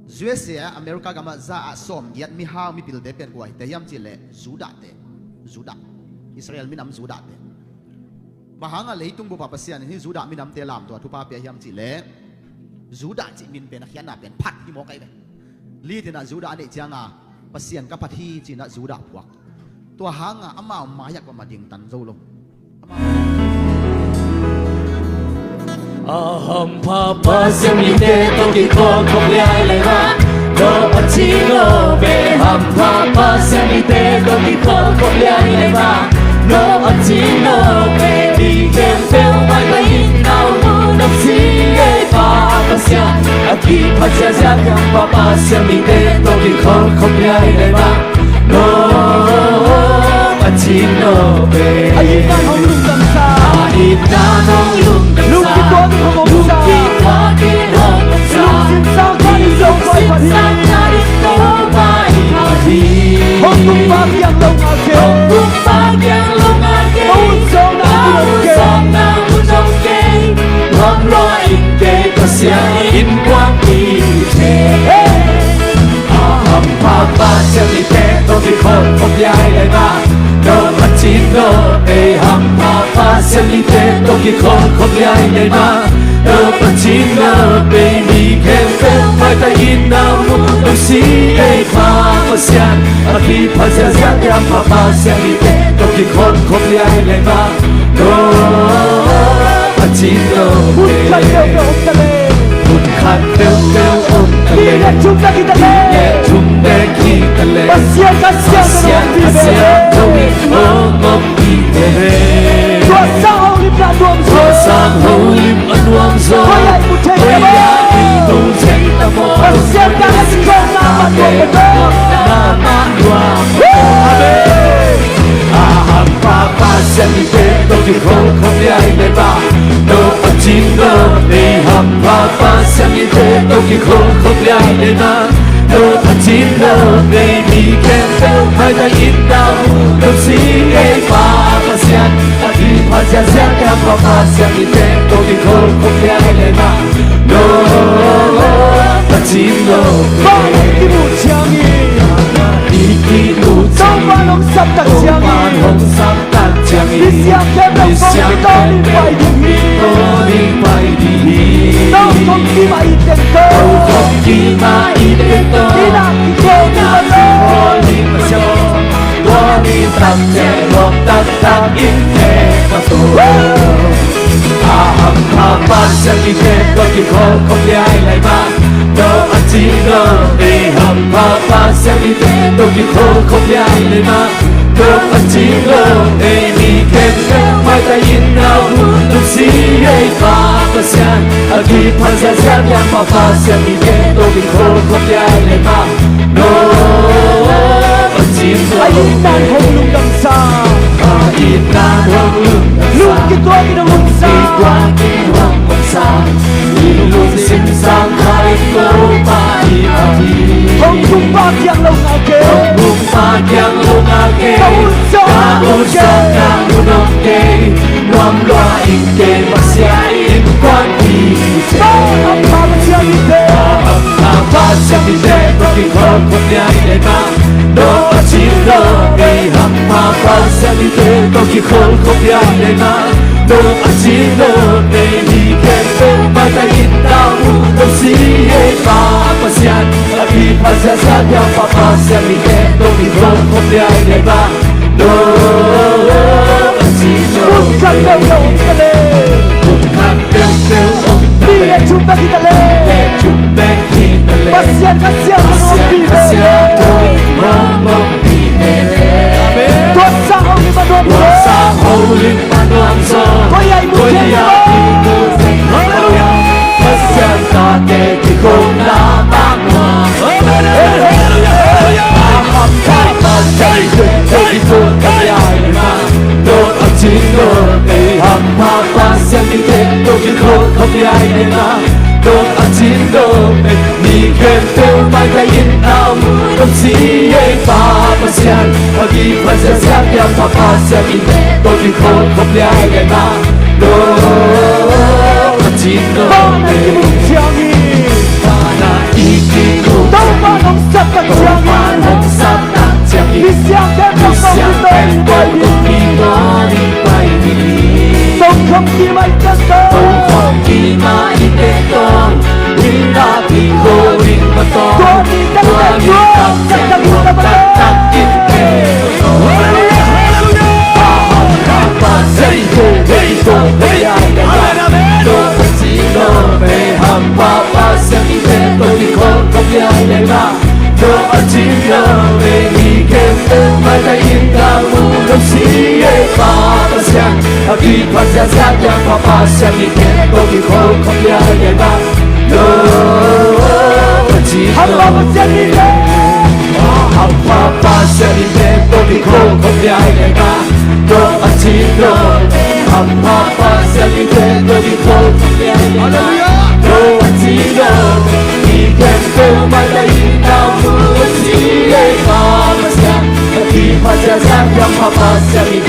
USA America gama za a som yat mi ha mi pil de pen kuai te yam chi le Juda Israel minam Juda te mahanga leitung bu papasian hi Juda minam te lam to thu pa pe yam chi le Juda chi min pen khian na pen phat hi mo kai be li te na Juda ne changa pasian ka phathi chi na Juda puak to hanga ama mayak pa mading tan zo lo aham papa semite toki ko kolyai leva no pachino be ham papa semite toki ko kolyai leva no pachino be di kem fel mai kai now no si e papa sia aki pacha jam papa semite toki ko kolyai leva no pachino be Ayita hong lung dam sa Ayita hong lung dam Lung sa kitwa ki hong Lung sa kitwa ki hong sa Lung sin sang ka ni so pai pa hi Hong lung pa kyang long a ke Hong lung pa kyang long a ke Maun song na mu trong ke Hong lo in ke pa sia in quang ki che Aham papa sia ni te to ki khon khop yai lai ba no pachino e ham papa sia ni te to ki khon khop yai lai ba no pachino baby can feel my ta in now no si e papa sia aki pa sia sia ya papa sia ni te to ki khon khop yai lai ba no pachino Put ka yo yo tale Put khat teo teo om Di tale le chung na kita le Ye chung de ki tale Pasya ka siya Pasya na ka siya nong Tumi ngom ki tele Tua sang hong lim na duam so Tua sang hong lim anuam so Koyai mu chen Koyai mo mu chen ta mo Pasya ka na si kong na ma duam mo Na ma duam Amen Aham papa semite Toki khol khom yai le ba No pachino Aham papa semite Toki khol khom yai le ba No pachino Baby can feel my ta in now No si e papa sian Aki pacha sian Ka papa semite Toki khol khom yai le ba No pachino Ba ki mu chiang yi Iki nu Dong ba long sap tak chiang yi hong sam tak chiang yi Di siang kem long kong ki to ni pai di hi to ni pai di hi Dong kong ki ma i ten to kong ki ma i ten to Di na ki ko ni ma lo ho ni ma cho to ni tak che lok tak tak in te ma to aham papa sang i te to ki khol khom yai lai ma no achi no aham papa sang i te to ki khol khom yai lai ma no achi no mi ken se mai ta in now no si ai papa sang aki pa sa sa ya papa sang i te to ki khol khom yai lai ma no achi no Ayita hong lung dam sa Ayita hong lung Lung kitwa ki hong sa Lung sim sang khai ko pa i pa hi Hong lung pa kyang long a ke Hong pa kyang long a ke Ka un song ka unong ke Nuam loa in ke masya in kwan i che Aham papa chiang yi te Papa siya ki te Toki khol khom yai le ba No pachino Aham papa siya ki te Toki khol khom yai le ba No pachino Baby can feel my ta in now No si e papa siya Aki pa siya sa ya papa siya ki te Toki khol khom yai le ba No pachino Put ka yo yo tale Put khat teo teo om Di le tale chung na kita le Chung be ki tale Pasya ka siya na nong pi le Tua sang hong lim na duam so Koyai mu chen mo Don't achino mi ken feel my day in now Don't see a papa sian Agi pasa sian ya papa sian in Don't you call come the eye na No achino Ba na ki mu chiang yi na iki no 爱来吧，多爱情的每一个人，埋在阴暗无路西的爸爸乡，他比爬下山呀，爸爸乡一天都比空空的爱来吧，多爱情的。爸爸乡里面，爸爸乡里面都比空空的爱来吧，多爱情的。爸爸乡里面都比空空的爱来吧。多爱情的，一天都埋在阴暗无路西的爸爸乡，他比爬下山呀，爸爸乡一天